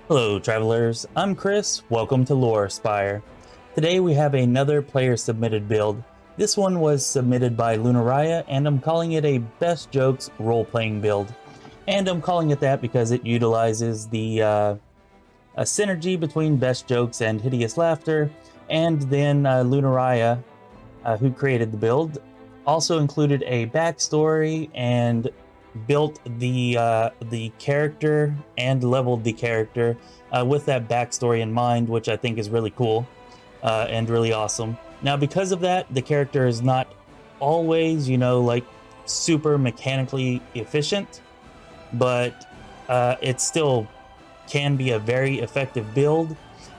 Hello travelers, I'm Chris, welcome to Lorespire. Today we have another player submitted build. This one was submitted by Lunariah and I'm calling it a Best Jokes role-playing build. And I'm calling it that because it utilizes the a synergy between Best Jokes and Hideous Laughter, and then Lunariah, who created the build, also included a backstory and built the character and leveled the character with that backstory in mind, which I think is really cool and really awesome. Now, because of that, the character is not always, like super mechanically efficient, but it still can be a very effective build.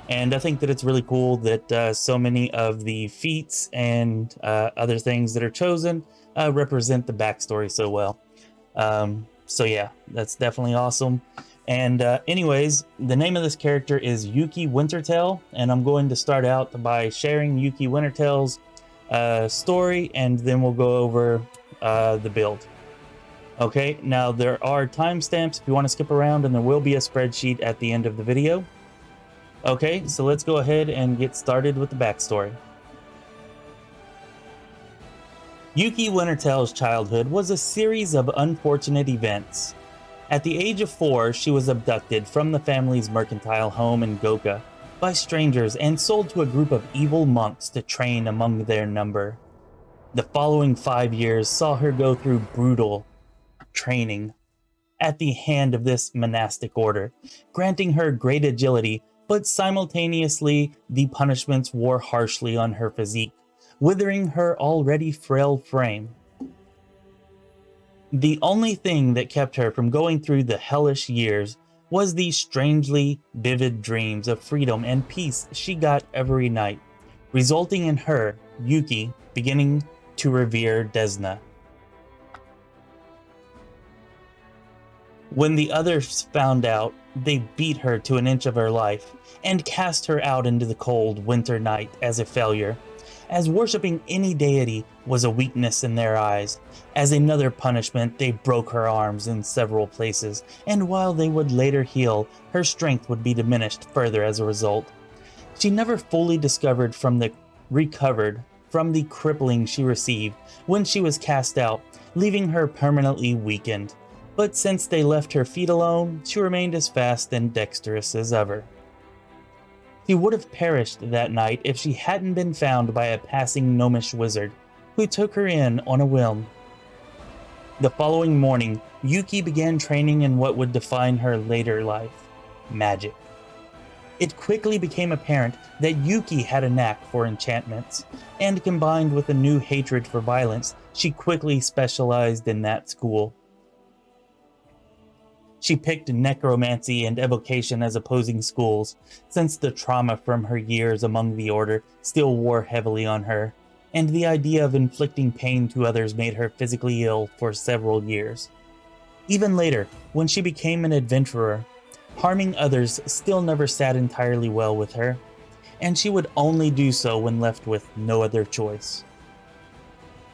And I think that it's really cool that so many of the feats and other things that are chosen represent the backstory so well. So yeah, that's definitely awesome. And anyways, the name of this character is Yuki Wintertail, and I'm going to start out by sharing Yuki Wintertail's story, and then we'll go over the build. Okay, now there are timestamps if you want to skip around, and there will be a spreadsheet at the end of the video. Okay, so let's go ahead and get started with the backstory. Yuki Wintertail's childhood was a series of unfortunate events. At the age of 4, she was abducted from the family's mercantile home in Goka by strangers and sold to a group of evil monks to train among their number. The following 5 years saw her go through brutal training at the hand of this monastic order, granting her great agility, but simultaneously the punishments wore harshly on her physique, withering her already frail frame. The only thing that kept her from going through the hellish years was the strangely vivid dreams of freedom and peace she got every night, resulting in her, Yuki, beginning to revere Desna. When the others found out, they beat her to an inch of her life and cast her out into the cold winter night as a failure, as worshipping any deity was a weakness in their eyes. As another punishment, they broke her arms in several places, and while they would later heal, her strength would be diminished further as a result. She never fully recovered from the crippling she received when she was cast out, leaving her permanently weakened. But since they left her feet alone, she remained as fast and dexterous as ever. She would have perished that night if she hadn't been found by a passing gnomish wizard, who took her in on a whim. The following morning, Yuki began training in what would define her later life: magic. It quickly became apparent that Yuki had a knack for enchantments, and combined with a new hatred for violence, she quickly specialized in that school. She picked necromancy and evocation as opposing schools, since the trauma from her years among the Order still wore heavily on her, and the idea of inflicting pain to others made her physically ill for several years. Even later, when she became an adventurer, harming others still never sat entirely well with her, and she would only do so when left with no other choice.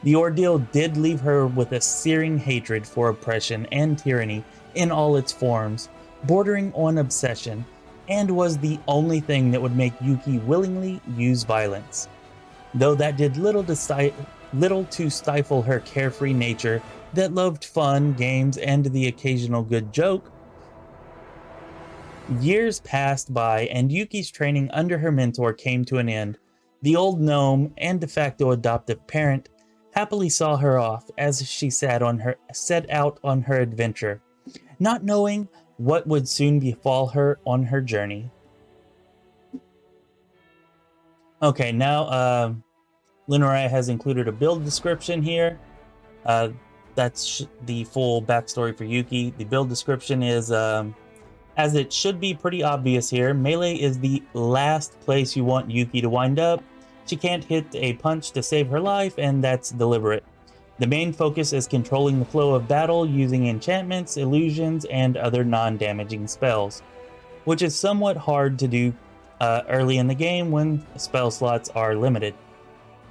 The ordeal did leave her with a searing hatred for oppression and tyranny in all its forms, bordering on obsession, and was the only thing that would make Yuki willingly use violence. Though that did little to stifle her carefree nature that loved fun, games, and the occasional good joke. Years passed by, and Yuki's training under her mentor came to an end. The old gnome and de facto adoptive parent happily saw her off as she set out on her adventure, not knowing what would soon befall her on her journey. Okay, now Lunariah has included a build description here. That's the full backstory for Yuki. The build description is, as it should be pretty obvious here, melee is the last place you want Yuki to wind up. She can't hit a punch to save her life, and that's deliberate. The main focus is controlling the flow of battle using enchantments, illusions, and other non-damaging spells, which is somewhat hard to do early in the game when spell slots are limited.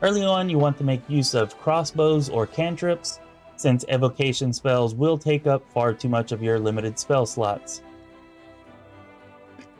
Early on, you want to make use of crossbows or cantrips, since evocation spells will take up far too much of your limited spell slots.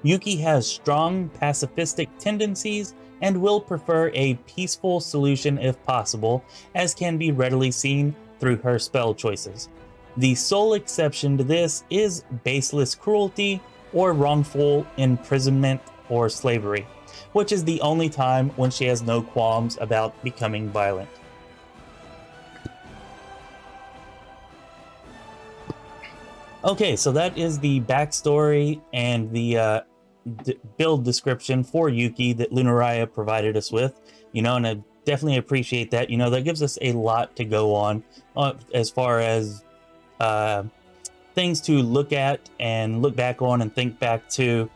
Yuki has strong pacifistic tendencies and will prefer a peaceful solution if possible, as can be readily seen through her spell choices. The sole exception to this is baseless cruelty or wrongful imprisonment or slavery, which is the only time when she has no qualms about becoming violent. Okay, so that is the backstory and the build description for Yuki that Lunariya provided us with, and I definitely appreciate that. That gives us a lot to go on as far as things to look at and look back on and think back to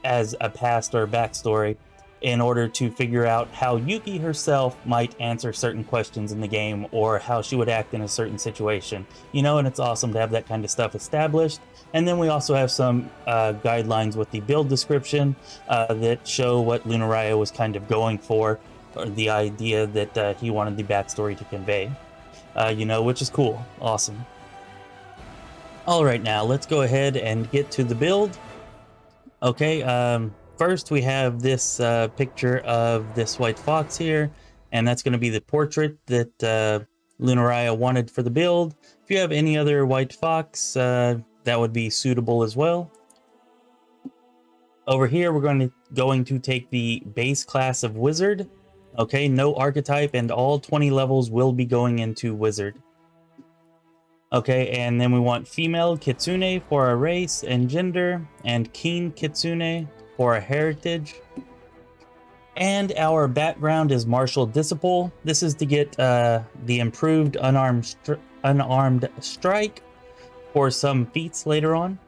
as a past or backstory in order to figure out how Yuki herself might answer certain questions in the game or how she would act in a certain situation, and it's awesome to have that kind of stuff established. And then we also have some guidelines with the build description that show what Lunariya was kind of going for, or the idea that he wanted the backstory to convey, which is cool. Awesome. All right, now let's go ahead and get to the build. Okay, first we have this picture of this white fox here, and that's going to be the portrait that Lunariya wanted for the build. If you have any other white fox, that would be suitable as well. Over here, we're going to take the base class of wizard. Okay, no archetype, and all 20 levels will be going into wizard. Okay, and then we want female kitsune for our race and gender, and keen kitsune for our heritage. And our background is martial disciple. This is to get the improved unarmed strike for some feats later on.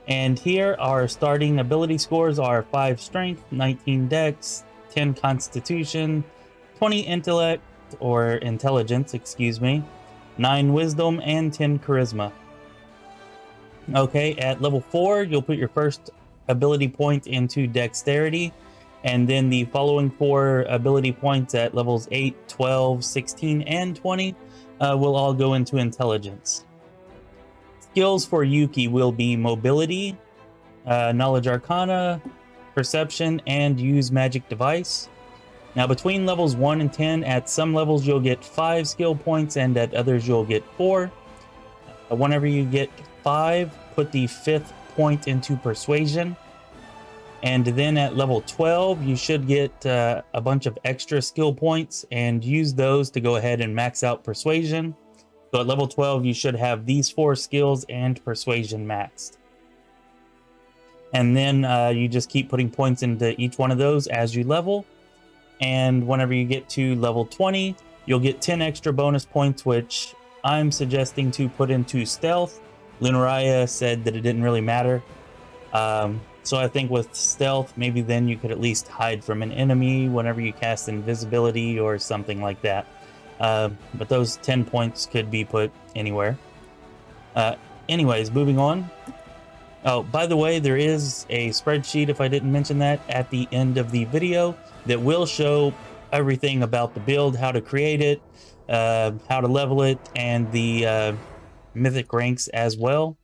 And here our starting ability scores are 5 strength, 19 dex, 10 constitution, 20 intellect or intelligence, 9 wisdom, and 10 charisma. Okay, at level 4, you'll put your first ability point into dexterity, and then the following 4 ability points at levels 8, 12, 16, and 20 will all go into intelligence. Skills for Yuki will be mobility, knowledge arcana, perception, and use magic device. Now, between levels 1 and 10, at some levels you'll get 5 skill points, and at others you'll get 4. Whenever you get 5, put the 5th point into persuasion. And then at level 12, you should get a bunch of extra skill points, and use those to go ahead and max out persuasion. So at level 12, you should have these 4 skills and persuasion maxed. And then you just keep putting points into each one of those as you level. And whenever you get to level 20, you'll get 10 extra bonus points, which I'm suggesting to put into stealth. Lunariya said that it didn't really matter. So I think with stealth, maybe then you could at least hide from an enemy whenever you cast invisibility or something like that. But those 10 points could be put anywhere. Anyways, moving on. Oh, by the way, there is a spreadsheet, if I didn't mention that, at the end of the video that will show everything about the build, how to create it, how to level it, and the mythic ranks as well.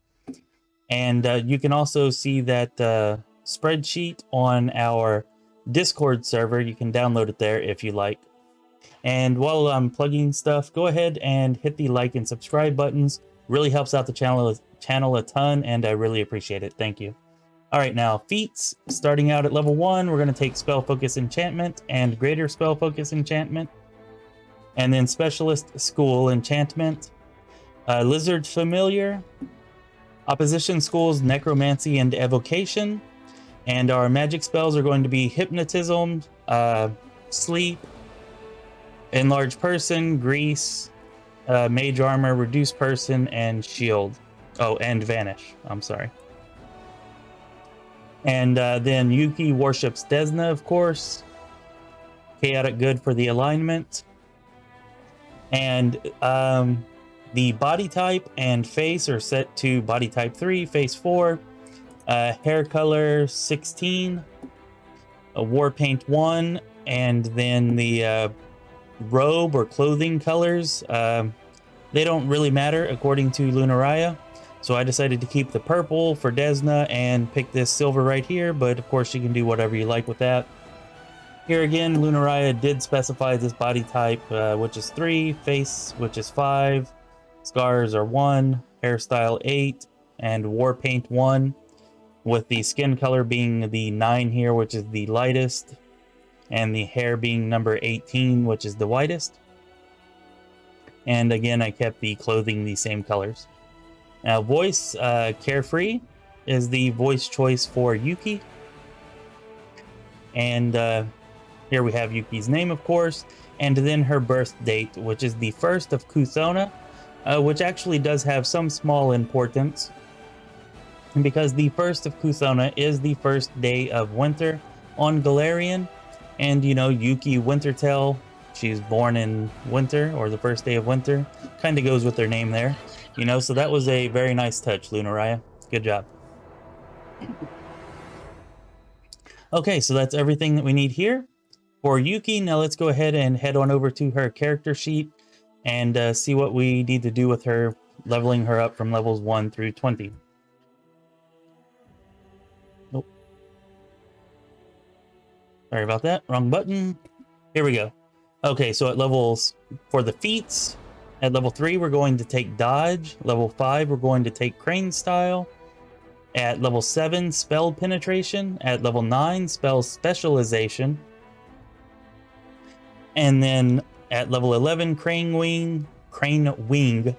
And you can also see that spreadsheet on our Discord server. You can download it there if you like. And while I'm plugging stuff, go ahead and hit the like and subscribe buttons. Really helps out the channel a ton, and I really appreciate it. Thank you. All right, now feats. Starting out at level 1, we're going to take Spell Focus Enchantment and Greater Spell Focus Enchantment. And then Specialist School Enchantment. Lizard Familiar. Opposition Schools Necromancy and Evocation. And our magic spells are going to be Hypnotism, Sleep, Enlarge Person, Grease, Mage Armor, Reduce Person, and Shield. Oh, and Vanish. I'm sorry. And then Yuki worships Desna, of course. Chaotic Good for the alignment. And the body type and face are set to body type 3, face 4. Hair color 16. War paint 1. And then the robe or clothing colors, they don't really matter according to Lunariya. So I decided to keep the purple for Desna and pick this silver right here, but of course you can do whatever you like with that. Here again, Lunariah did specify this body type, which is 3, face, which is 5, scars are 1, hairstyle 8, and war paint 1, with the skin color being the 9 here, which is the lightest, and the hair being number 18, which is the whitest. And again, I kept the clothing the same colors. Now, voice, Carefree is the voice choice for Yuki. And here we have Yuki's name, of course, and then her birth date, which is the 1st of Kuthona, which actually does have some small importance, because the 1st of Kuthona is the first day of winter on Larian, and you know, Yuki Wintertail, she's born in winter, or the first day of winter, kind of goes with their name there, you know, so that was a very nice touch, Lunariah. Good job. Okay, so that's everything that we need here for Yuki. Now let's go ahead and head on over to her character sheet and see what we need to do with her, leveling her up from levels 1 through 20. Nope. Sorry about that, wrong button. Here we go. Okay, so at levels, for the feats, at level 3 we're going to take dodge, level 5 we're going to take crane style, at level 7 spell penetration, at level 9 spell specialization, and then at level 11 crane wing, 13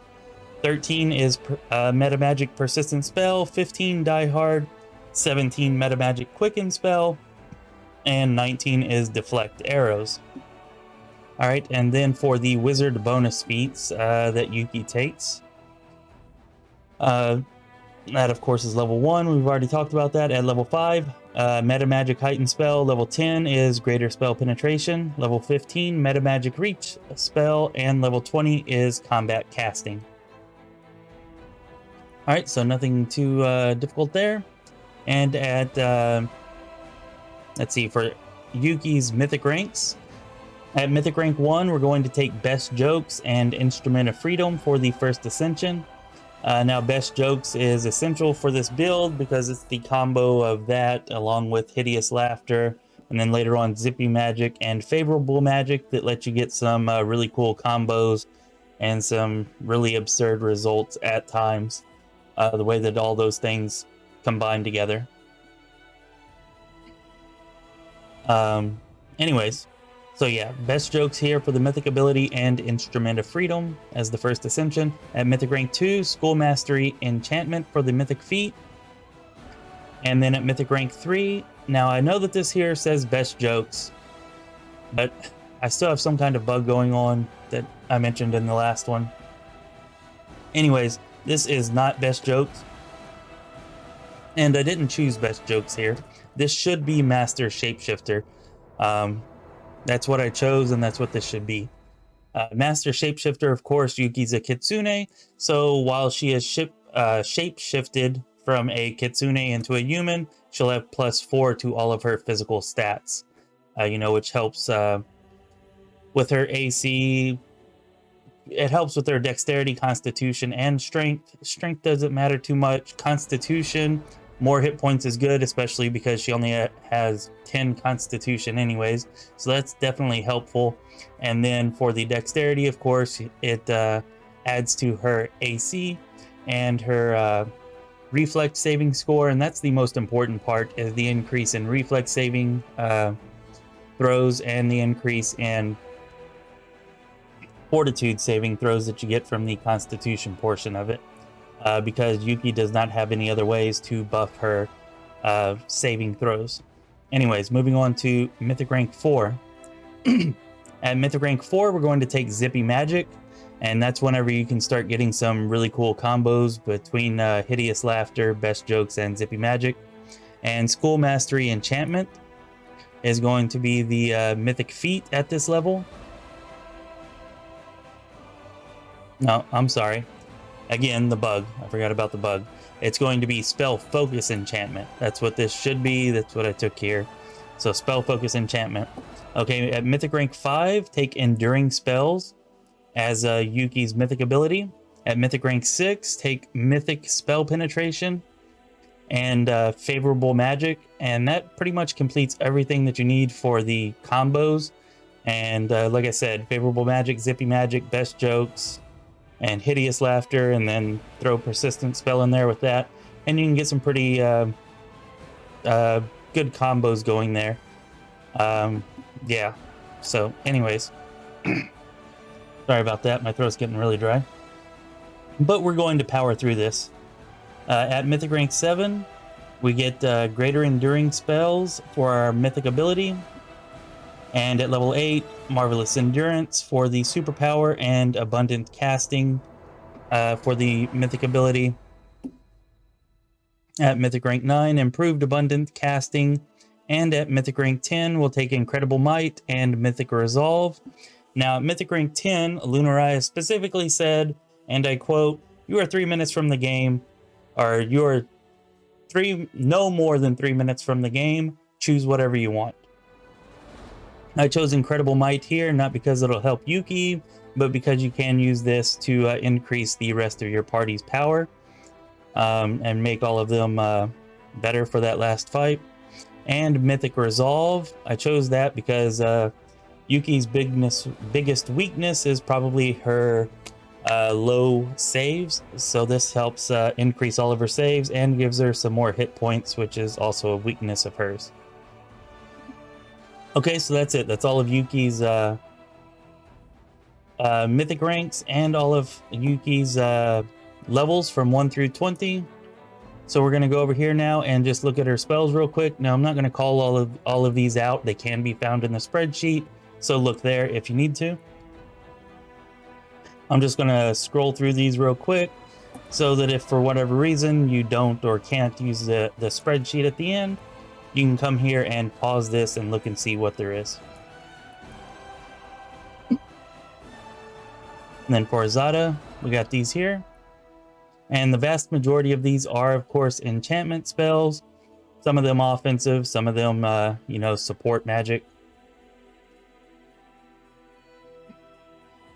is meta magic persistent spell, 15 die hard, 17 meta magic quicken spell, and 19 is deflect arrows. All right, and then for the wizard bonus feats that Yuki takes, that of course is level 1. We've already talked about that. At level 5, meta magic heightened spell. Level 10 is greater spell penetration. Level 15, meta magic reach spell, and level 20 is combat casting. All right, so nothing too difficult there. And at let's see, for Yuki's mythic ranks, at mythic rank 1 we're going to take best jokes and instrument of freedom for the first ascension. Now best jokes is essential for this build because it's the combo of that along with hideous laughter, and then later on zippy magic and favorable magic that lets you get some really cool combos and some really absurd results at times, the way that all those things combine together. Anyways, so yeah, best jokes here for the mythic ability and instrument of freedom as the first ascension. At mythic rank 2, school mastery enchantment for the mythic feat. And then at mythic rank 3, now I know that this here says best jokes, but I still have some kind of bug going on that I mentioned in the last one. Anyways, this is not best jokes, and I didn't choose best jokes here. This should be master shapeshifter. That's what I chose, and that's what this should be. Master Shapeshifter, of course, Yuki's a Kitsune, so while she is shape-shifted from a Kitsune into a human, she'll have +4 to all of her physical stats, you know, which helps with her AC. It helps with her dexterity, constitution, and strength. Strength doesn't matter too much. Constitution, more hit points is good, especially because she only has 10 constitution anyways, so that's definitely helpful. And then for the dexterity, of course, it adds to her AC and her reflex saving score, and that's the most important part, is the increase in reflex saving throws and the increase in fortitude saving throws that you get from the constitution portion of it. Because Yuki does not have any other ways to buff her saving throws. Anyways, moving on to Mythic Rank 4. At Mythic Rank 4, we're going to take Zippy Magic, and that's whenever you can start getting some really cool combos between Hideous Laughter, Best Jokes, and Zippy Magic. And School Mastery Enchantment is going to be the Mythic Feat at this level. No, I'm sorry. Again, the bug. I forgot about the bug. It's going to be Spell Focus Enchantment. That's what this should be. That's what I took here. So Spell Focus Enchantment. Okay, at Mythic Rank 5, take Enduring Spells as Yuki's Mythic ability. At Mythic rank 6, take Mythic spell penetration and favorable magic, and that pretty much completes everything that you need for the combos. And like I said, favorable magic, zippy magic, best jokes, and hideous laughter, and then throw persistent spell in there with that, and you can get some pretty good combos going there. Yeah, so anyways, sorry about that, my throat's getting really dry, but we're going to power through this. At Mythic rank 7, we get greater enduring spells for our Mythic ability, and at level 8, Marvelous Endurance for the superpower and Abundant Casting for the Mythic ability. At Mythic rank 9, Improved Abundant Casting, and at Mythic rank 10, we'll take Incredible Might and Mythic Resolve. Now, at Mythic rank 10, Lunariah specifically said, and I quote, "You are 3 minutes from the game, or you are no more than 3 minutes from the game. Choose whatever you want." I chose Incredible Might here, not because it'll help Yuki, but because you can use this to increase the rest of your party's power and make all of them better for that last fight. And Mythic Resolve, I chose that because Yuki's biggest weakness is probably her low saves, so this helps increase all of her saves and gives her some more hit points, which is also a weakness of hers. Okay, so that's it. That's all of Yuki's Mythic ranks and all of Yuki's levels from 1 through 20. So we're going to go over here now and just look at her spells real quick. Now, I'm not going to call all of these out. They can be found in the spreadsheet, so look there if you need to. I'm just going to scroll through these real quick so that if for whatever reason you don't or can't use the spreadsheet at the end, you can come here and pause this and look and see what there is. And then for Azada, we got these here. And the vast majority of these are, of course, enchantment spells. Some of them offensive, some of them, support magic.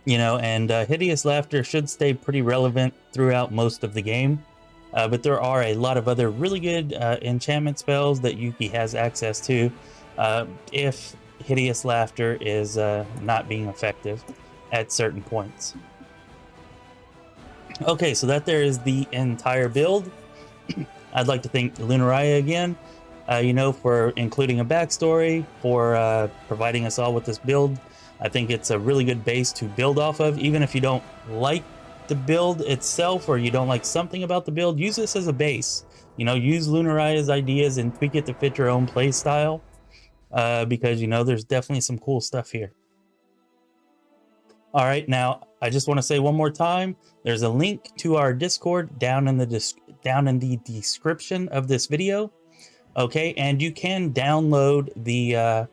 And Hideous Laughter should stay pretty relevant throughout most of the game. But there are a lot of other really good enchantment spells that Yuki has access to if Hideous Laughter is not being effective at certain points. Okay, so that there is the entire build. I'd like to thank Lunariah again, for including a backstory, for providing us all with this build. I think it's a really good base to build off of, even if you don't like the build itself or you don't like something about the build. Use this as a base. Use Lunariah's ideas and tweak it to fit your own play style, because there's definitely some cool stuff here. All right, now I just want to say one more time, there's a link to our Discord down in the description of this video. Okay, and you can download the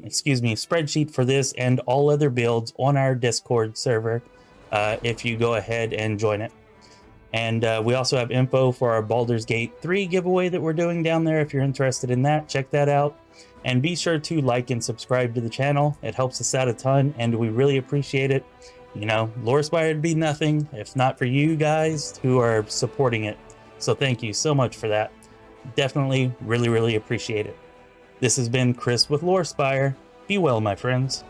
spreadsheet for this and all other builds on our Discord server if you go ahead and join it. And we also have info for our Baldur's Gate 3 giveaway that we're doing down there. If you're interested in that, check that out. And be sure to like and subscribe to the channel. It helps us out a ton, and we really appreciate it. Lorespire would be nothing if not for you guys who are supporting it. So thank you so much for that. Definitely really, really appreciate it. This has been Chris with Lorespire. Be well, my friends.